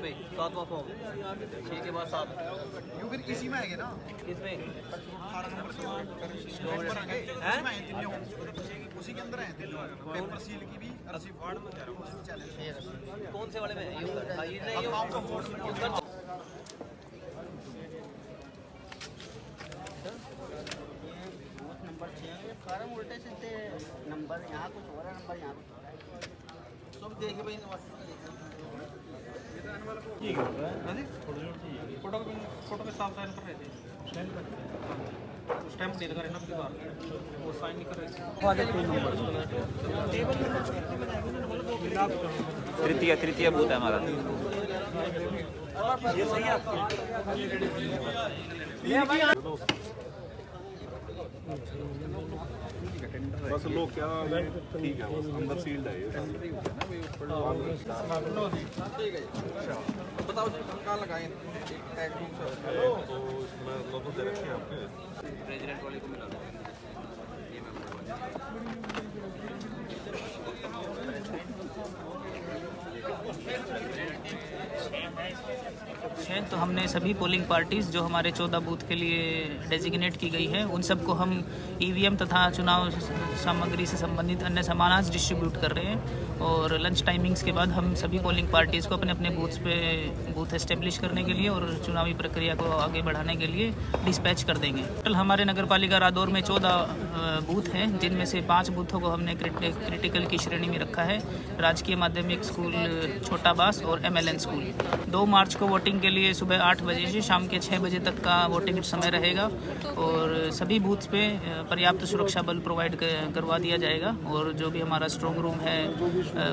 पे 7वां फॉर्म 6 के बाद 7 यू फिर इसी में आएंगे ना किसमें 18 नंबर से पेपर आएंगे इसमें आए तीनों उसी के अंदर आए तीनों पेपर सील की भी रसी फाड़ में कह रहा हूं उसमें चैलेंज कौन से वाले में है ये नहीं अब आपका वोट में नंबर 6 फार्म उल्टे सीधे नंबर यहाँ कुछ हो रहा है नंबर यहाँ कुछ हो रहा है सब देखे भाई फोटो के साथ साइन कर रहे थे स्टैम्प नहीं लगा रहे ना बार वो साइन नहीं कर रहे थे तृतीय बूथ है हमारा। बस लोग क्या ठीक है बस अंदर सील्ड है ये बताओ जी कहाँ लगाए टैग तो इसमें लोगों दे रखे हैं आपके प्रेसिडेंट वाले को मिला ये है। तो हमने सभी पोलिंग पार्टीज़ जो हमारे 14 बूथ के लिए डेजिग्नेट की गई है उन सबको हम ईवीएम तथा चुनाव सामग्री से संबंधित अन्य सामान डिस्ट्रीब्यूट कर रहे हैं और लंच टाइमिंग्स के बाद हम सभी पोलिंग पार्टीज़ को अपने अपने बूथ्स पे बूथ एस्टेब्लिश करने के लिए और चुनावी प्रक्रिया को आगे बढ़ाने के लिए डिस्पैच कर देंगे। टोटल हमारे नगर पालिका रादौर में 14 बूथ हैं जिनमें से 5 बूथों को हमने क्रिटिकल की श्रेणी में रखा है। राजकीय माध्यमिक स्कूल छोटा बास और MLN स्कूल। 2 मार्च को वोटिंग के लिए सुबह 8 बजे से शाम के 6 बजे तक का वोटिंग समय रहेगा और सभी बूथ्स पे पर्याप्त सुरक्षा बल प्रोवाइड करवा दिया जाएगा और जो भी हमारा स्ट्रॉन्ग रूम है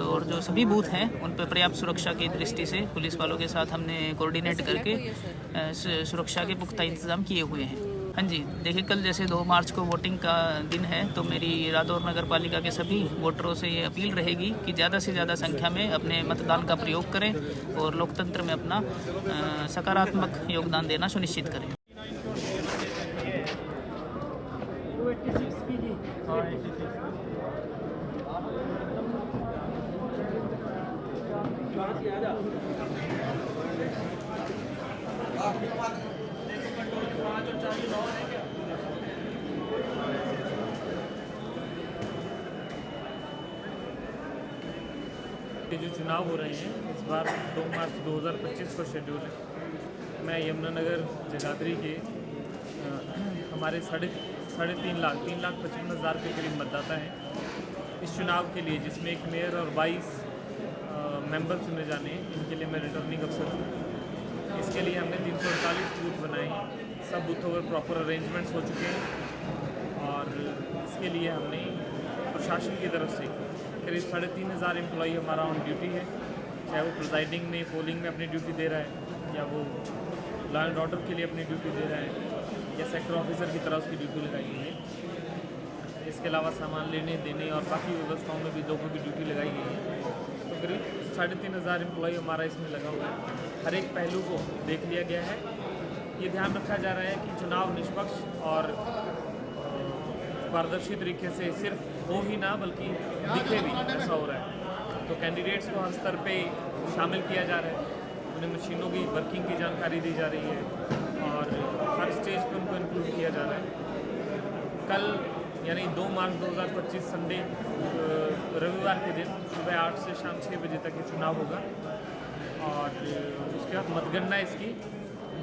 और जो सभी बूथ हैं उन पर पर्याप्त सुरक्षा की दृष्टि से पुलिस वालों के साथ हमने कोऑर्डिनेट करके सुरक्षा के पुख्ता इंतजाम किए हुए हैं। हाँ जी, देखिए कल जैसे 2 मार्च को वोटिंग का दिन है तो मेरी रादौर नगर पालिका के सभी वोटरों से ये अपील रहेगी कि ज़्यादा से ज़्यादा संख्या में अपने मतदान का प्रयोग करें और लोकतंत्र में अपना सकारात्मक योगदान देना सुनिश्चित करें। ये जो चुनाव हो रहे हैं इस बार 2 मार्च 2025 को शेड्यूल है। मैं यमुनानगर जगाधरी के हमारे साढ़े 3,55,000 के करीब मतदाता हैं इस चुनाव के लिए, जिसमें एक मेयर और 22 मेंबर चुने जाने हैं। इनके लिए मैं रिटर्निंग अफसर हूँ। इसके लिए हमने 348 बूथ बनाए हैं। सब बूथों पर प्रॉपर अरेंजमेंट्स हो चुके हैं और इसके लिए हमने प्रशासन की तरफ से करीब 3,500 एम्प्लॉई हमारा ऑन ड्यूटी है, चाहे वो प्रिजाइडिंग में पोलिंग में अपनी ड्यूटी दे रहा है या वो लॉ एंड ऑर्डर के लिए अपनी ड्यूटी दे रहा है या सेक्टर ऑफिसर की तरह उसकी ड्यूटी लगाई गई है। इसके अलावा सामान लेने देने और बाकी व्यवस्थाओं में भी लोगों की ड्यूटी लगाई गई है। तो करीब 3,500 एम्प्लॉई हमारा इसमें लगा हुआ है। हर एक पहलू को देख लिया गया है। ये ध्यान रखा जा रहा है कि चुनाव निष्पक्ष और पारदर्शी तरीके से सिर्फ हो ही ना बल्कि दिखे भी, ऐसा हो रहा है। तो कैंडिडेट्स को हर स्तर पे शामिल किया जा रहा है, उन्हें मशीनों की वर्किंग की जानकारी दी जा रही है और हर स्टेज पे उनको इंक्लूड किया जा रहा है। कल यानी 2 मार्च 2025 संडे रविवार के दिन सुबह 8 से शाम 6 बजे तक ये चुनाव होगा और उसके बाद मतगणना इसकी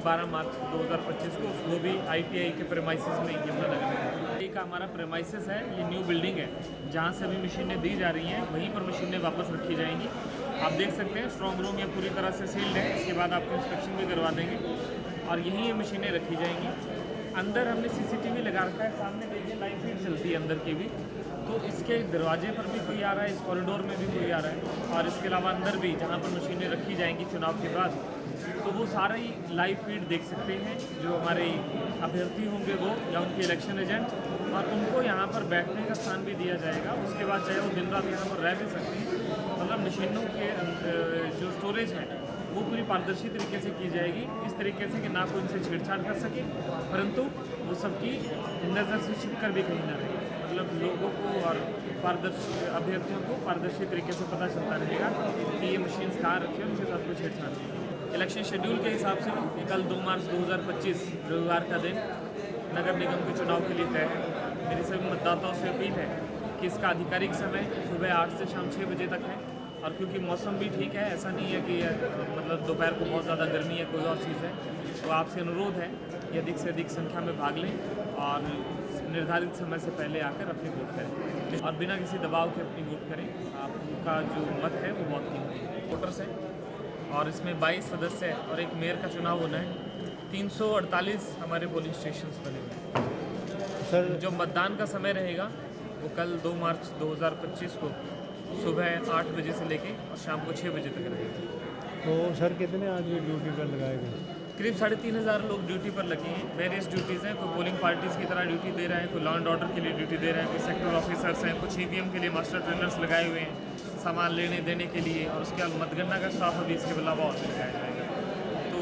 12 मार्च 2025 को, वो भी ITI के प्रेमाइसिस में यमुनानगर में। एक हमारा प्रेमाइसिस है, ये न्यू बिल्डिंग है जहाँ से अभी मशीनें दी जा रही हैं, वहीं पर मशीनें वापस रखी जाएंगी। आप देख सकते हैं स्ट्रॉन्ग रूम ये पूरी तरह से सील्ड है, इसके बाद आपको इंस्पेक्शन भी करवा देंगे और यहीं ये मशीनें रखी जाएंगी। अंदर हमने CCTV लगा रखा है, सामने देखिए लाइव फीड चलती है अंदर की भी, तो इसके दरवाजे पर भी कोई आ रहा है, इस कॉरिडोर में भी कोई आ रहा है और इसके अलावा अंदर भी जहाँ पर मशीनें रखी जाएंगी चुनाव के बाद, तो वो सारा ही लाइव फीड देख सकते हैं जो हमारे अभ्यर्थी होंगे वो या उनके इलेक्शन एजेंट, और उनको यहाँ पर बैठने का स्थान भी दिया जाएगा। उसके बाद चाहे वो दिन रात यहाँ पर रह भी सकते हैं, मतलब मशीनों के जो स्टोरेज है वो पूरी पारदर्शी तरीके से की जाएगी, इस तरीके से कि ना कोई उनसे छेड़छाड़ कर सके, परंतु वो सबकी नज़र से छिप कर भी कहीं ना रहे। मतलब लोगों को और पारदर्शी अभ्यर्थियों को पारदर्शी तरीके से पता चलता रहेगा कि ये मशीन्स कहाँ रखी है, उनके साथ कोई छेड़छाड़ नहीं। इलेक्शन शेड्यूल के हिसाब से ये कल 2 मार्च 2025 रविवार का दिन नगर निगम के चुनाव के लिए तय है। मेरी सभी मतदाताओं से अपील है कि इसका आधिकारिक समय सुबह 8 से शाम 6 बजे तक है। और क्योंकि मौसम भी ठीक है, ऐसा नहीं है कि मतलब दोपहर को बहुत ज़्यादा गर्मी है, कोई और चीज़ है, तो आपसे अनुरोध है कि अधिक से अधिक संख्या में भाग लें और निर्धारित समय से पहले आकर अपनी वोट करें और बिना किसी दबाव के अपनी वोट करें। आपका जो मत है वो बहुत कीमती है। वोटर्स है और इसमें 22 सदस्य है और एक मेयर का चुनाव होना है। 348 हमारे पोलिंग स्टेशंस बने हुए हैं। सर, जो मतदान का समय रहेगा वो कल 2 मार्च 2025 को सुबह 8 बजे से लेके और शाम को 6 बजे तक रहेगा। तो सर कितने आदमी ड्यूटी पर लगाए गए? करीब 3500 लोग ड्यूटी पर लगे हैं। वेरियस ड्यूटीज़ हैं, कोई पोलिंग पार्टीज़ की तरह ड्यूटी दे रहे हैं, कोई लॉ एंड ऑर्डर के लिए ड्यूटी दे रहे हैं, कोई सेक्टर ऑफिसर्स हैं, कुछ EVM के लिए मास्टर ट्रेनर्स लगाए हुए हैं सामान लेने देने के लिए, और उसके बाद मतगणना का स्टाफ अभी इसके अलावा और भी लगाया जाएगा। तो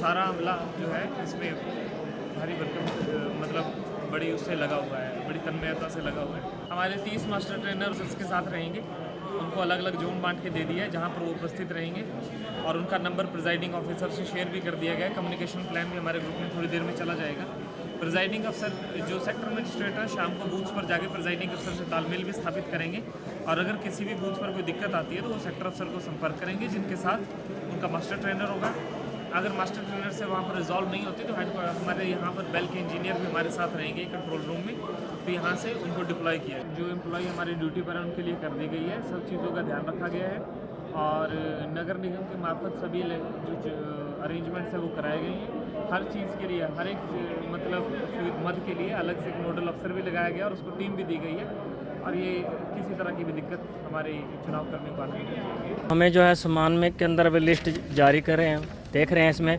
सारा अमला जो है इसमें भारी भरकम मतलब बड़ी उससे लगा हुआ है, बड़ी तन्मयता से लगा हुआ है। हमारे 30 मास्टर ट्रेनर्स इसके साथ रहेंगे। उनको अलग अलग जोन बांट के दे दिया है जहाँ पर वो उपस्थित रहेंगे और उनका नंबर प्रिजाइडिंग ऑफिसर से शेयर भी कर दिया गया है। कम्युनिकेशन प्लान भी हमारे ग्रुप में थोड़ी देर में चला जाएगा। प्रिजाइडिंग अफसर जो सेक्टर मजिस्ट्रेट है शाम को बूथ पर जाके प्रिजाइडिंग अफसर से तालमेल भी स्थापित करेंगे और अगर किसी भी बूथ पर कोई दिक्कत आती है तो वो सेक्टर अफसर को संपर्क करेंगे जिनके साथ उनका मास्टर ट्रेनर होगा। अगर मास्टर ट्रेनर से वहाँ पर रिजॉल्व नहीं होती तो हमारे यहाँ पर बेल के इंजीनियर भी हमारे साथ रहेंगे कंट्रोल रूम में, तो यहाँ से उनको डिप्लॉय किया है। जो एम्प्लॉय हमारी ड्यूटी पर है उनके लिए कर दी गई है। सब चीज़ों का ध्यान रखा गया है और नगर निगम के मार्फत सभी जो अरेंजमेंट्स है वो कराए गए हैं। हर चीज़ के लिए, हर एक मतलब मद के लिए अलग से एक नोडल अफसर भी लगाया गया और उसको टीम भी दी गई है और ये किसी तरह की भी दिक्कत हमारे चुनाव कर्मियों को नहीं है। हमें जो है सामान में के अंदर वे लिस्ट जारी कर रहे हैं, देख रहे हैं। इसमें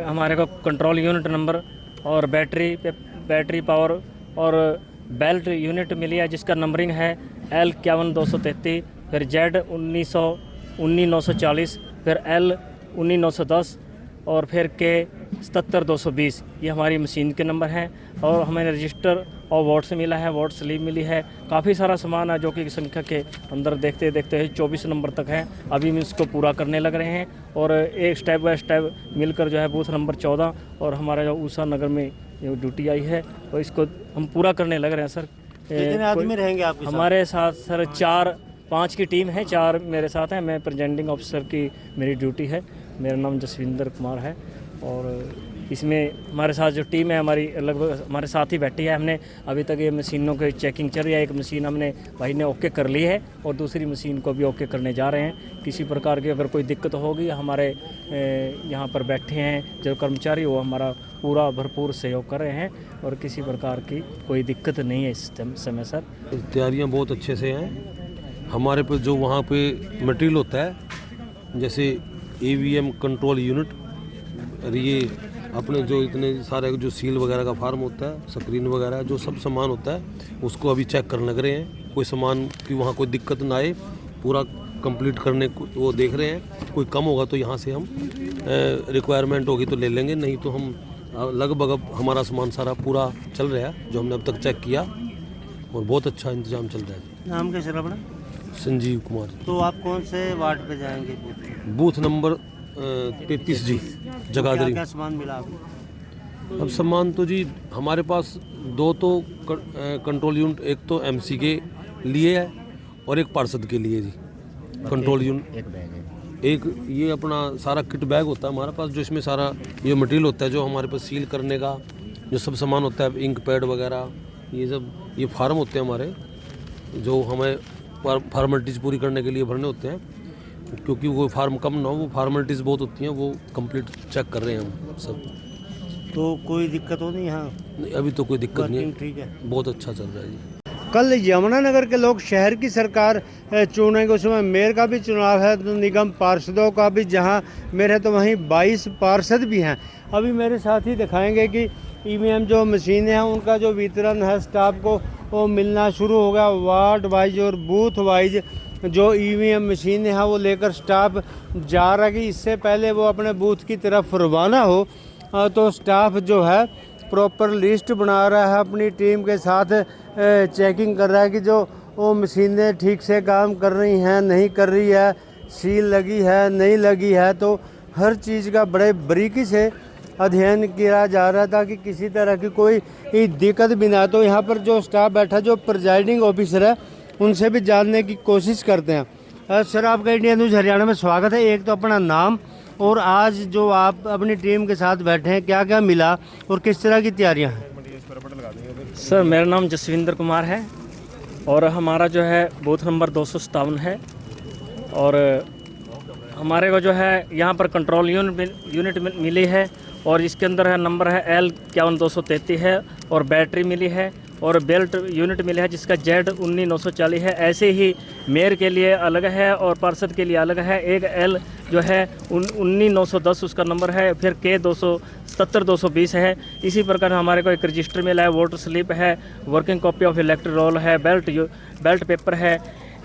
हमारे को कंट्रोल यूनिट नंबर और बैटरी पावर और बेल्ट यूनिट मिली है जिसका नंबरिंग है L 51233, फिर Z 19940, फिर L 19910 और फिर K 77220। ये हमारी मशीन के नंबर हैं और हमें रजिस्टर और वोट से मिला है, वोट स्लिप मिली है। काफ़ी सारा सामान है जो कि संख्या के अंदर देखते देखते 24 नंबर तक है। अभी हम इसको पूरा करने लग रहे हैं और एक स्टेप बाय स्टेप मिलकर जो है बूथ नंबर 14 और हमारा जो ऊषा नगर में जो ड्यूटी आई है और इसको हम पूरा करने लग रहे हैं। सर, कितने आदमी रहेंगे आपके साथ? हमारे साथ सर 4-5 की टीम है, 4 मेरे साथ हैं। मैं प्रेजेंटिंग ऑफिसर की मेरी ड्यूटी है। मेरा नाम जसविंदर कुमार है और इसमें हमारे साथ जो टीम है हमारी लगभग हमारे साथ ही बैठी है। हमने अभी तक ये मशीनों की चेकिंग चल रही है। एक मशीन हमने भाई ने ओके कर ली है और दूसरी मशीन को भी ओके करने जा रहे हैं। किसी प्रकार की अगर कोई दिक्कत होगी, हमारे यहाँ पर बैठे हैं जो कर्मचारी, वो हमारा पूरा भरपूर सहयोग कर रहे हैं और किसी प्रकार की कोई दिक्कत नहीं है इस समय। सर, तैयारियां बहुत अच्छे से हैं। हमारे पे जो वहाँ पे मटेरियल होता है जैसे EVM कंट्रोल यूनिट और ये अपने जो इतने सारे जो सील वगैरह का फार्म होता है, स्क्रीन वगैरह जो सब सामान होता है उसको अभी चेक करने लग रहे हैं। कोई सामान की वहाँ कोई दिक्कत ना आए, पूरा कंप्लीट करने को वो देख रहे हैं। कोई कम होगा तो यहाँ से हम रिक्वायरमेंट होगी तो ले लेंगे, नहीं तो हम लगभग अब हमारा सामान सारा पूरा चल रहा है जो हमने अब तक चेक किया और बहुत अच्छा इंतजाम चल रहा है। नाम कैसे रहा अपना? संजीव कुमार। तो आप कौन से वार्ड पे जाएंगे? बूथ नंबर 33 जी, जगाधरी। क्या सामान मिला आपको? अब सामान तो जी हमारे पास 2 तो कंट्रोल यूनिट, एक तो MC के लिए है और एक पार्षद के लिए जी। कंट्रोल यूनिट एक बैग है, एक ये अपना सारा किट बैग होता है हमारे पास जो इसमें सारा ये मटेरियल होता है जो हमारे पास सील करने का जो सब सामान होता है, इंक पैड वगैरह ये सब, ये फार्म होते हैं हमारे जो हमें फार्मेलिटीज़ पूरी करने के लिए भरने होते हैं। क्योंकि वो फार्म कम ना हो, वो फार्मेलिटीज़ बहुत होती हैं, वो कंप्लीट चेक कर रहे हैं हम सब। तो कोई दिक्कत हो नहीं यहाँ? अभी तो कोई दिक्कत नहीं है, ठीक है, बहुत अच्छा चल रहा है जी। कल यमुनानगर के लोग शहर की सरकार चुनेंगे, उसमें मेयर का भी चुनाव है तो निगम पार्षदों का भी, जहां मेयर है तो वहीं 22 पार्षद भी हैं। अभी मेरे साथ ही दिखाएंगे कि EVM जो मशीनें हैं उनका जो वितरण है स्टाफ को वो मिलना शुरू हो गया। वार्ड वाइज और बूथ वाइज जो EVM मशीनें हैं वो लेकर स्टाफ जा रहा है कि इससे पहले वो अपने बूथ की तरफ रवाना हो तो स्टाफ जो है प्रॉपर लिस्ट बना रहा है, अपनी टीम के साथ चेकिंग कर रहा है कि जो वो मशीनें ठीक से काम कर रही हैं नहीं कर रही है, सील लगी है नहीं लगी है। तो हर चीज़ का बड़े बारीकी से अध्ययन किया जा रहा था कि किसी तरह की कोई दिक्कत भी ना। तो यहाँ पर जो स्टाफ बैठा, जो प्रिजाइडिंग ऑफिसर है, उनसे भी जानने की कोशिश करते हैं। सर, आपका इंडिया न्यूज़ हरियाणा में स्वागत है। एक तो अपना नाम और आज जो आप अपनी टीम के साथ बैठे हैं, क्या क्या मिला और किस तरह की तैयारियाँ हैं? सर, मेरा नाम जसविंदर कुमार है और हमारा जो है बूथ नंबर 257 है और हमारे को जो है यहाँ पर कंट्रोल यूनिट मिली है और इसके अंदर है नंबर है L51233 है और बैटरी मिली है और बेल्ट यूनिट मिला है जिसका Z19940 है। ऐसे ही मेयर के लिए अलग है और पार्षद के लिए अलग है। एक L जो है 19910 उसका नंबर है, फिर K270220 है। इसी प्रकार हमारे को एक रजिस्टर मिला है, वोटर स्लिप है, working copy of erectile role है, बेल्ट पेपर है,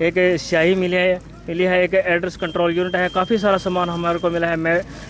एक स्याही मिली है, एक एड्रेस कंट्रोल यूनिट है। काफ़ी सारा सामान हमारे को मिला है।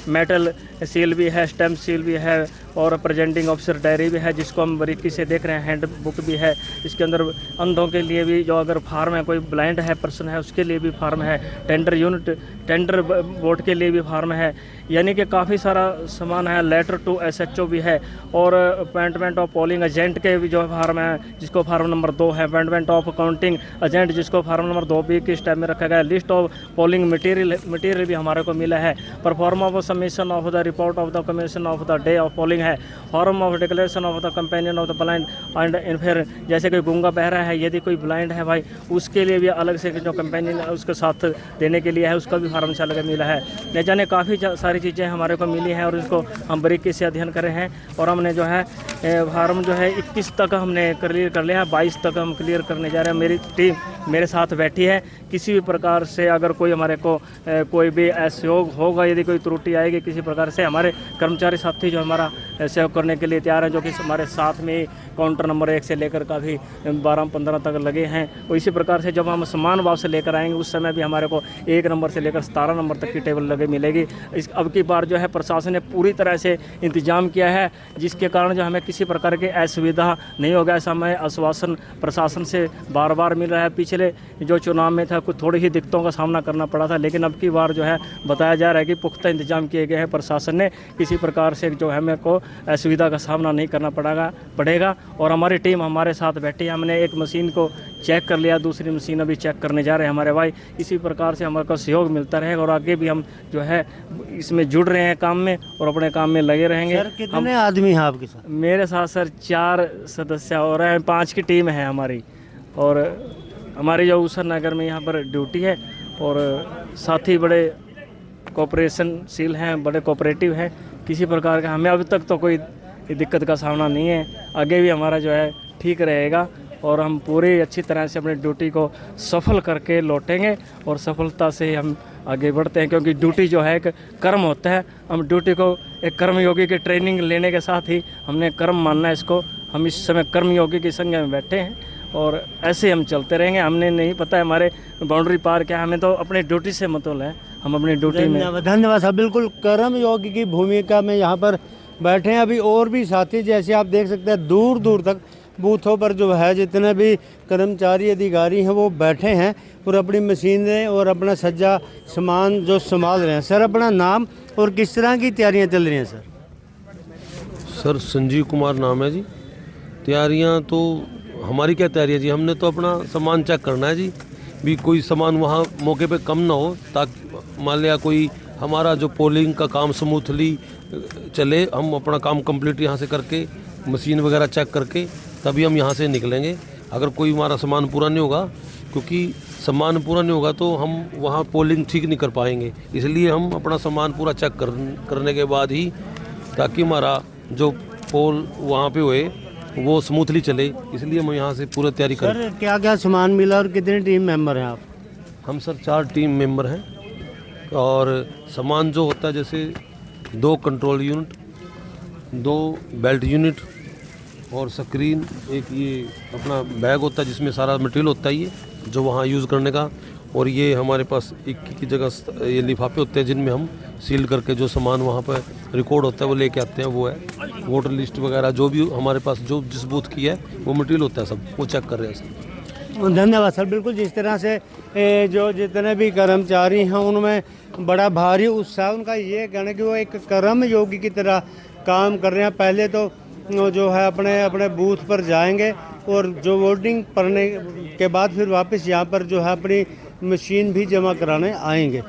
मेटल सील भी है, स्टैम्प सील भी है और प्रेजेंटिंग ऑफिसर डायरी भी है जिसको हम बारीकी से देख रहे हैं। हैंड बुक भी है। इसके अंदर अंधों के लिए भी जो अगर फार्म है, कोई ब्लाइंड है पर्सन है, उसके लिए भी फार्म है। टेंडर वोट के लिए भी फार्म है। यानी कि काफ़ी सारा सामान है। लेटर टू SHO भी है और अपॉइंटमेंट ऑफ पोलिंग एजेंट के भी जो फार्म है जिसको फार्म नंबर 2 है। अपॉइंटमेंट ऑफ काउंटिंग एजेंट जिसको फार्म नंबर 2 भी किस टाइम में रखा गया है। लिस्ट ऑफ पोलिंग मटीरियल भी हमारे को मिला है। Perform of submission of the report of the commission of the day of polling है। Form of declaration of the companion of the blind and फिर जैसे कोई गूंगा बहरा है, यदि कोई ब्लाइंड है भाई, उसके लिए भी अलग से जो कंपेनियन उसके साथ देने के लिए है, उसका भी फार्म से अलग मिला है। न जाने काफ़ी सारी चीज़ें हमारे को मिली हैं और इसको हम बारीकी से अध्ययन कर रहे हैं और हमने जो है फार्म जो है 21 तक हमने क्लियर कर लिया है। 22 तक हम क्लियर करने जा रहे हैं। मेरी टीम मेरे साथ बैठी है। किसी भी प्रकार से अगर कोई हमारे को कोई भी सहयोग होगा, यदि कोई त्रुटि आएगी किसी प्रकार से, हमारे कर्मचारी साथी जो हमारा सहयोग करने के लिए तैयार हैं, जो कि हमारे साथ में काउंटर नंबर 1 से लेकर काफ़ी 12-15 तक लगे हैं। और इसी प्रकार से जब हम सामान वापस लेकर आएंगे उस समय भी हमारे को 1 नंबर से लेकर 17 नंबर तक की टेबल लगे मिलेगी। अब की बार जो है प्रशासन ने पूरी तरह से इंतजाम किया है जिसके कारण जो हमें किसी प्रकार की असुविधा नहीं होगा। ऐसा हमें आश्वासन प्रशासन से बार बार मिल रहा है। पिछले जो चुनाव में था कुछ थोड़ी ही दिक्कतों का सामना करना पड़ा था, लेकिन अब की बार जो है बताया जा रहा है कि पुख्ता इंतजाम किए गए हैं। प्रशासन ने किसी प्रकार से जो है हमें को असुविधा का सामना नहीं करना पड़ेगा। और हमारी टीम हमारे साथ बैठी है। हमने एक मशीन को चेक कर लिया, दूसरी मशीन अभी चेक करने जा रहे हैं हमारे भाई। इसी प्रकार से हमारे को सहयोग मिलता रहेगा और आगे भी हम जो है इसमें जुड़ रहे हैं काम में और अपने काम में लगे रहेंगे। सर, कितने आदमी हैं आपके साथ? मेरे साथ सर 4 सदस्य और हैं। 5 की टीम है हमारी और हमारी जो ऊसर नगर में यहाँ पर ड्यूटी है और साथी बड़े कोऑपरेशनशील हैं, बड़े कोऑपरेटिव हैं। किसी प्रकार का हमें अभी तक तो कोई दिक्कत का सामना नहीं है। आगे भी हमारा जो है ठीक रहेगा और हम पूरी अच्छी तरह से अपनी ड्यूटी को सफल करके लौटेंगे और सफलता से हम आगे बढ़ते हैं, क्योंकि ड्यूटी जो है एक कर्म होता है। हम ड्यूटी को एक कर्मयोगी की ट्रेनिंग लेने के साथ ही हमने कर्म मानना है इसको। हम इस समय कर्मयोगी की संज्ञा में बैठे हैं और ऐसे हम चलते रहेंगे। हमने नहीं पता है हमारे बाउंड्री पार क्या है, हमें तो अपनी ड्यूटी से मतलब है। हम अपनी ड्यूटी में धन्यवाद साहब। बिल्कुल कर्मयोगी की भूमिका में यहाँ पर बैठे हैं। अभी और भी साथी जैसे आप देख सकते हैं दूर दूर तक बूथों पर जो है जितने भी कर्मचारी अधिकारी हैं वो बैठे हैं और अपनी मशीनें और अपना सज्जा सामान जो संभाल रहे हैं। सर, अपना नाम और किस तरह की तैयारियां चल रही हैं? सर संजीव कुमार नाम है जी। तैयारियां तो हमारी क्या तैयारी है जी, हमने तो अपना सामान चेक करना है जी, भी कोई सामान वहाँ मौके पे कम ना हो, ताकि मान लिया कोई हमारा जो पोलिंग का काम स्मूथली चले। हम अपना काम कंप्लीट यहाँ से करके मशीन वगैरह चेक करके तभी हम यहाँ से निकलेंगे। अगर कोई हमारा सामान पूरा नहीं होगा, क्योंकि सामान पूरा नहीं होगा तो हम वहाँ पोलिंग ठीक नहीं कर पाएंगे, इसलिए हम अपना सामान पूरा चेक करने के बाद ही, ताकि हमारा जो पोल वहाँ पे हुए वो स्मूथली चले, इसलिए हम यहाँ से पूरी तैयारी करें। सर, क्या क्या सामान मिला और कितने टीम मेंबर हैं आप? हम सर 4 टीम मेंबर हैं और सामान जो होता है जैसे 2 कंट्रोल यूनिट, 2 बेल्ट यूनिट और स्क्रीन, एक ये अपना बैग होता है जिसमें सारा मटेरियल होता है ये जो वहाँ यूज़ करने का, और ये हमारे पास एक की जगह ये लिफाफे होते हैं जिनमें हम सील करके जो सामान वहाँ पर रिकॉर्ड होता है वो लेके आते हैं। वो है वोटर लिस्ट वगैरह जो भी हमारे पास जो जिस बूथ की है वो मटेरियल होता है सब, वो चेक कर रहे हैं सब। धन्यवाद सर। बिल्कुल जिस तरह से जो जितने भी कर्मचारी हैं उनमें बड़ा भारी उत्साह, उनका ये कहना है कि वो एक कर्मयोगी की तरह काम कर रहे हैं। पहले तो जो है अपने अपने बूथ पर जाएंगे और जो वोटिंग करने के बाद फिर वापस यहाँ पर जो है अपनी मशीन भी जमा कराने आएंगे।